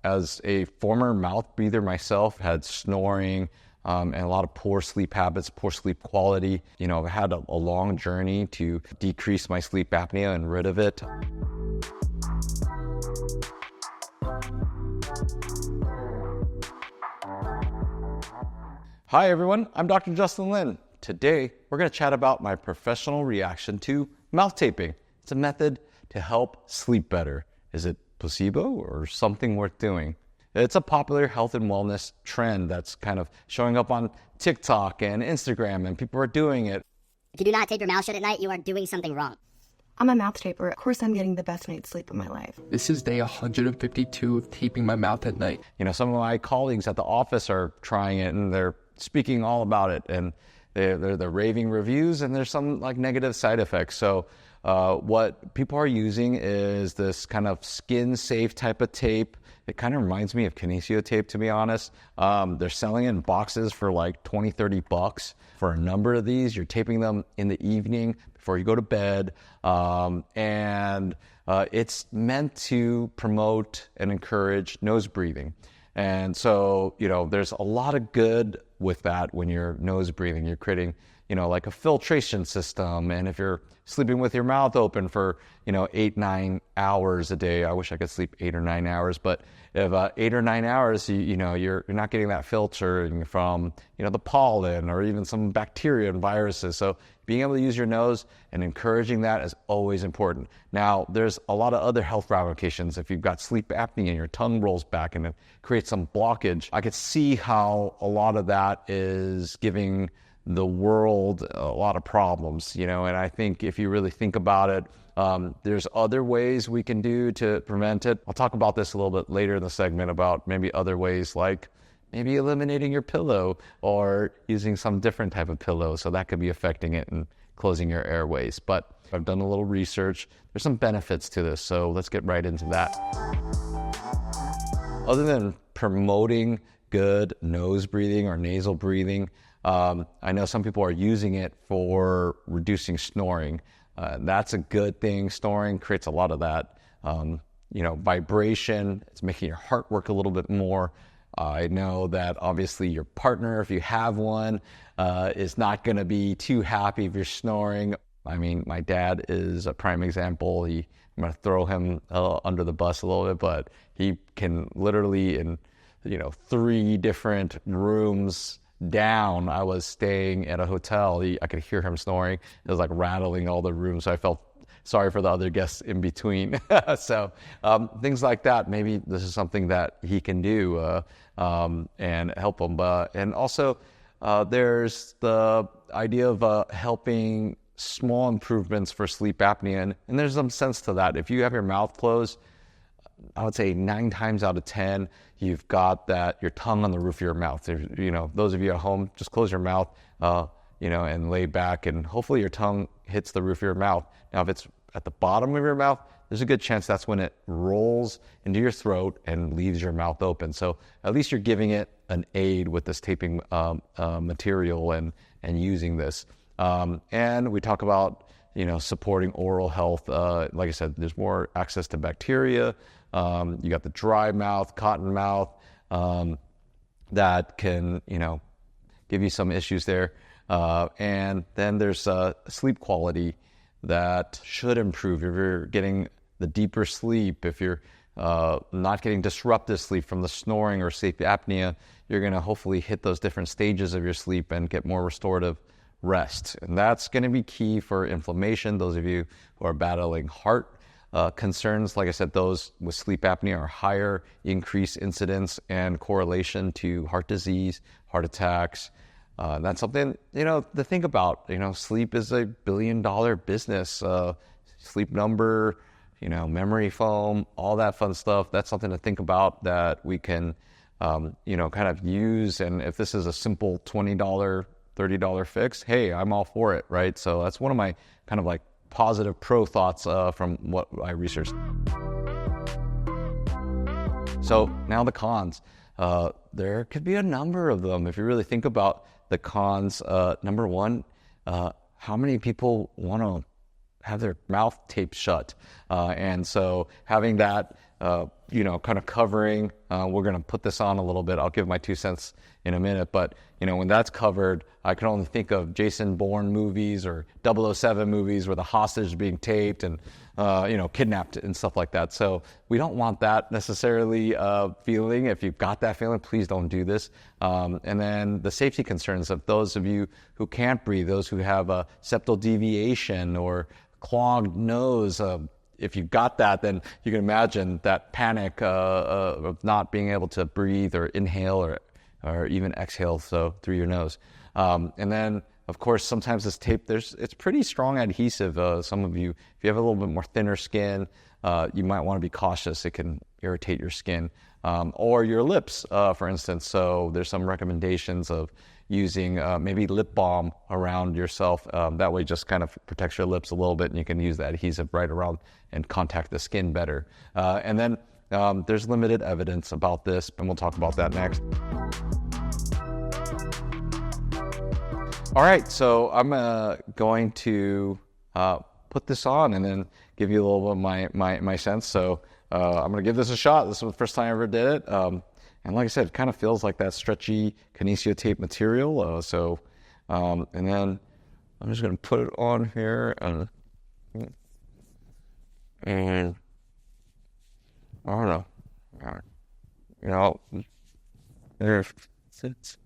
as a former mouth breather myself, had snoring and a lot of poor sleep habits, poor sleep quality. I've had a long journey to decrease my sleep apnea and rid of it. Hi everyone, I'm Dr. Justin Lin. Today, we're going to chat about my professional reaction to mouth taping. It's a method to help sleep better. Is it placebo or something worth doing? It's a popular health and wellness trend that's kind of showing up on TikTok and Instagram, and people are doing it. If you do not tape your mouth shut at night, you are doing something wrong. I'm a mouth taper. Of course, I'm getting the best night's sleep of my life. This is day 152 of taping my mouth at night. Some of my colleagues at the office are trying it, and they're speaking all about it, and they're raving reviews, and there's some negative side effects. So what people are using is this kind of skin-safe type of tape. It kind of reminds me of kinesio tape, to be honest. They're selling it in boxes for like $20-30 for a number of these. You're taping them in the evening before you go to bed. And it's meant to promote and encourage nose breathing. And so, there's a lot of good with that when you're nose breathing. You're creating, like a filtration system. And if you're sleeping with your mouth open for, 8-9 hours a day, I wish I could sleep 8 or 9 hours, but if 8 or 9 hours, you're not getting that filtering from, the pollen or even some bacteria and viruses. So being able to use your nose and encouraging that is always important. Now, there's a lot of other health ramifications. If you've got sleep apnea and your tongue rolls back and it creates some blockage, I could see how a lot of that is giving the world a lot of problems, and I think if you really think about it, there's other ways we can do to prevent it. I'll talk about this a little bit later in the segment about maybe other ways, like maybe eliminating your pillow or using some different type of pillow, so that could be affecting it and closing your airways. But I've done a little research. There's some benefits to this, so let's get right into that. Other than promoting good nose breathing or nasal breathing, I know some people are using it for reducing snoring. That's a good thing. Snoring creates a lot of that, vibration. It's making your heart work a little bit more. I know that obviously your partner, if you have one, is not going to be too happy if you're snoring. I mean, my dad is a prime example. I'm going to throw him under the bus a little bit, but he can literally in 3 different rooms down. I was staying at a hotel. I could hear him snoring. It was like rattling all the rooms. So I felt sorry for the other guests in between. So things like that. Maybe this is something that he can do and help him. And also there's the idea of helping small improvements for sleep apnea. And there's some sense to that. If you have your mouth closed, I would say 9 times out of 10, you've got your tongue on the roof of your mouth. Those of you at home, just close your mouth, and lay back, and hopefully your tongue hits the roof of your mouth. Now, if it's at the bottom of your mouth, there's a good chance that's when it rolls into your throat and leaves your mouth open. So at least you're giving it an aid with this taping material and using this. And we talk about, supporting oral health. Like I said, there's more access to bacteria. You got the dry mouth, cotton mouth, that can, give you some issues there. And then there's sleep quality that should improve if you're getting the deeper sleep. If you're not getting disruptive sleep from the snoring or sleep apnea, you're going to hopefully hit those different stages of your sleep and get more restorative rest. And that's going to be key for inflammation. Those of you who are battling heart concerns, like I said, those with sleep apnea are higher increased incidence and correlation to heart disease, heart attacks. That's something, to think about. Sleep is a billion-dollar business. Sleep number, memory foam, all that fun stuff. That's something to think about that we can, kind of use. And if this is a simple $20, $30 fix, hey, I'm all for it, right? So that's one of my kind of like positive pro thoughts from what I researched. So now the cons. There could be a number of them. If you really think about the cons, number one, how many people want to have their mouth taped shut? And so having that kind of covering. We're going to put this on a little bit. I'll give my 2 cents in a minute. But, when that's covered, I can only think of Jason Bourne movies or 007 movies where the hostage is being taped and, kidnapped and stuff like that. So we don't want that necessarily feeling. If you've got that feeling, please don't do this. And then the safety concerns of those of you who can't breathe, those who have a septal deviation or clogged nose. If you've got that, then you can imagine that panic of not being able to breathe or inhale or even exhale through your nose. And then, of course, sometimes this tape, it's pretty strong adhesive. Some of you, if you have a little bit more thinner skin, you might want to be cautious. It can irritate your skin or your lips, for instance. So there's some recommendations of using maybe lip balm around yourself. That way just kind of protects your lips a little bit, and you can use the adhesive right around and contact the skin better. And then there's limited evidence about this, and we'll talk about that next. All right, so I'm going to put this on and then give you a little bit of my sense. So I'm going to give this a shot. This was the first time I ever did it. And like I said, it kind of feels like that stretchy kinesio tape material. And then I'm just going to put it on here. And I don't know. There it sits.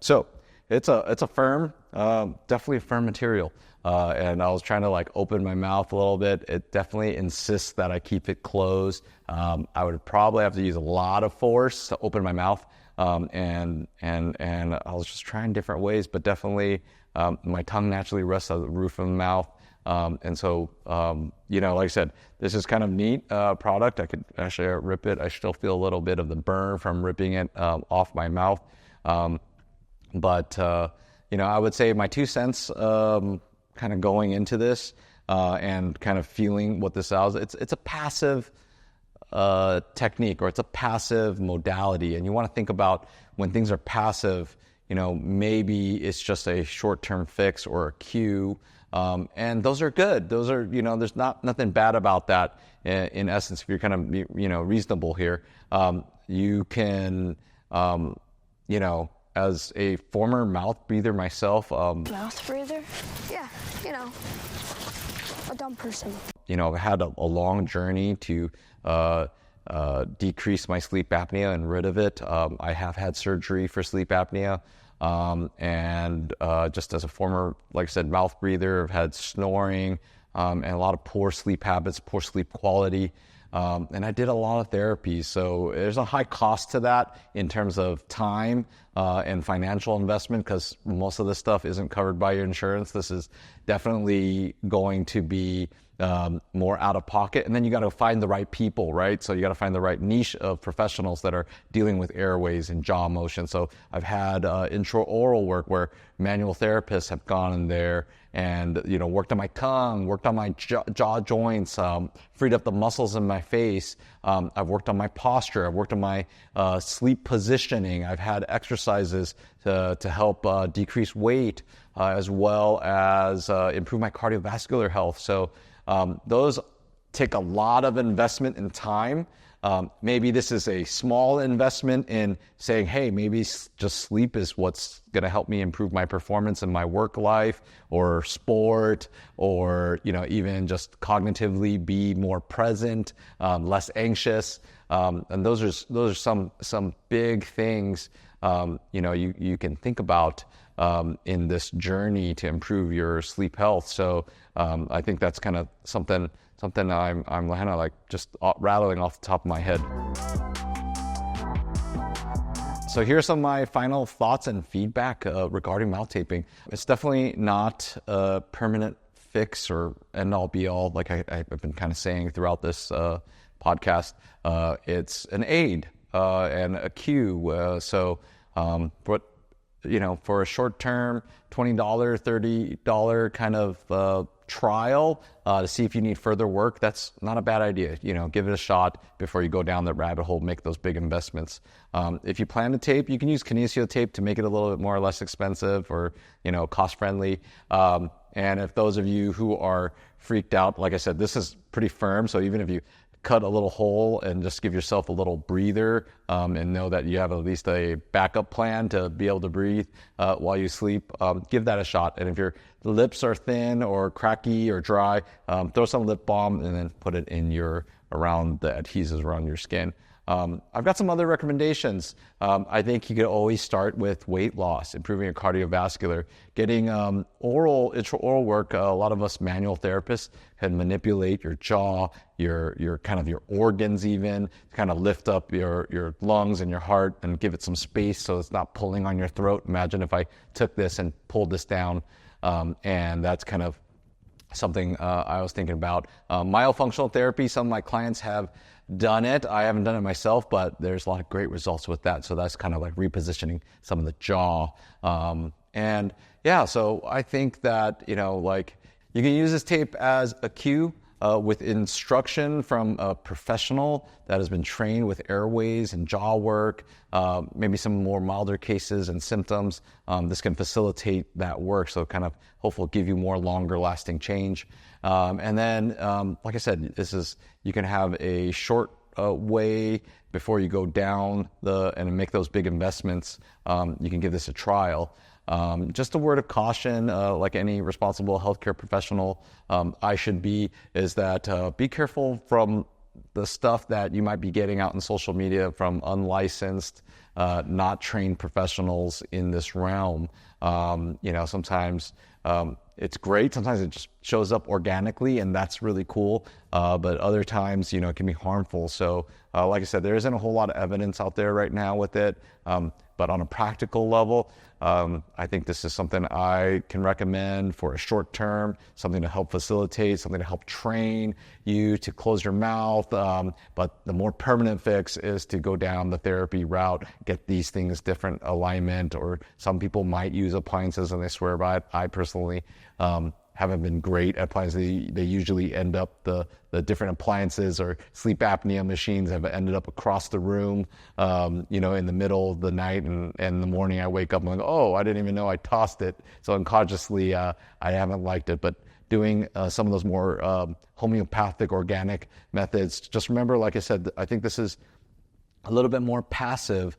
So it's a firm, definitely a firm material. And I was trying to open my mouth a little bit. It definitely insists that I keep it closed. I would probably have to use a lot of force to open my mouth. And I was just trying different ways, but definitely my tongue naturally rests on the roof of the mouth. And so, like I said, this is kind of neat product. I could actually rip it. I still feel a little bit of the burn from ripping it off my mouth. But I would say my 2 cents kind of going into this and kind of feeling what this is. It's a passive technique, or it's a passive modality. And you want to think about when things are passive, maybe it's just a short-term fix or a cue. And those are good. Those are, there's nothing bad about that in essence. If you're kind of, reasonable here, you can, as a former mouth breather myself. Mouth breather? Yeah, a dumb person. I've had a long journey to decrease my sleep apnea and rid of it. I have had surgery for sleep apnea. And just as a former, like I said, mouth breather, I've had snoring and a lot of poor sleep habits, poor sleep quality. And I did a lot of therapy, so there's a high cost to that in terms of time and financial investment, because most of this stuff isn't covered by your insurance. This is definitely going to be more out of pocket. And then you got to find the right people, right? So you got to find the right niche of professionals that are dealing with airways and jaw motion. So I've had intraoral work where manual therapists have gone in there and, worked on my tongue, worked on my jaw joints, freed up the muscles in my face. I've worked on my posture. I've worked on my sleep positioning. I've had exercises to help decrease weight, as well as improve my cardiovascular health. So those take a lot of investment in time. Maybe this is a small investment in saying, hey, maybe just sleep is what's going to help me improve my performance in my work life or sport, or, even just cognitively be more present, less anxious. And those are some big things, you can think about in this journey to improve your sleep health. So I think that's kind of something I'm kind of just rattling off the top of my head. So here's some of my final thoughts and feedback regarding mouth taping. It's definitely not a permanent fix or end all be all, like I've been kind of saying throughout this podcast. It's an aid and a cue. So what for a short-term $20, $30 kind of trial to see if you need further work, that's not a bad idea. Give it a shot before you go down that rabbit hole, make those big investments. If you plan to tape, you can use kinesio tape to make it a little bit more or less expensive or, cost-friendly. And if those of you who are freaked out, like I said, this is pretty firm, so even if you cut a little hole and just give yourself a little breather and know that you have at least a backup plan to be able to breathe while you sleep, give that a shot. And if your lips are thin or cracky or dry, throw some lip balm and then put it in around the adhesives around your skin. I've got some other recommendations. I think you could always start with weight loss, improving your cardiovascular, getting intraoral work. A lot of us manual therapists can manipulate your jaw, your kind of your organs even, kind of lift up your lungs and your heart and give it some space so it's not pulling on your throat. Imagine if I took this and pulled this down, and that's kind of something I was thinking about. Myofunctional therapy, some of my clients have done it. I haven't done it myself, but there's a lot of great results with that. So that's kind of like repositioning some of the jaw. And yeah, so I think that, you can use this tape as a cue with instruction from a professional that has been trained with airways and jaw work, maybe some more milder cases and symptoms. This can facilitate that work, so kind of hopefully give you more longer lasting change. And then, like I said, you can have a short way before you go down and make those big investments. You can give this a trial. Just a word of caution, like any responsible healthcare professional I should be, is that be careful from the stuff that you might be getting out in social media from unlicensed, not trained professionals in this realm. Sometimes it's great. Sometimes it just shows up organically, and that's really cool. But other times, it can be harmful. So, like I said, there isn't a whole lot of evidence out there right now with it. But on a practical level, I think this is something I can recommend for a short term, something to help facilitate, something to help train you to close your mouth. But the more permanent fix is to go down the therapy route, get these things different alignment, or some people might use appliances and they swear by it. I personally haven't been great at appliances. They usually end up, the different appliances or sleep apnea machines have ended up across the room, in the middle of the night, and in the morning I wake up and I'm like, oh, I didn't even know I tossed it. So unconsciously, I haven't liked it. But doing some of those more homeopathic, organic methods, just remember, like I said, I think this is a little bit more passive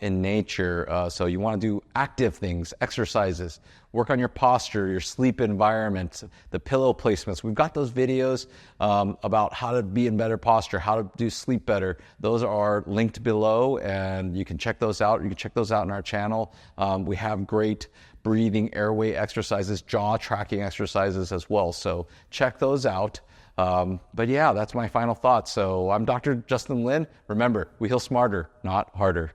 in nature. So you want to do active things, exercises, work on your posture, your sleep environment, the pillow placements. We've got those videos about how to be in better posture, how to do sleep better. Those are linked below, and you can check those out. You can check those out on our channel. We have great breathing, airway exercises, jaw tracking exercises as well. So check those out. But yeah, that's my final thoughts. So I'm Dr. Justin Lin. Remember, we heal smarter, not harder.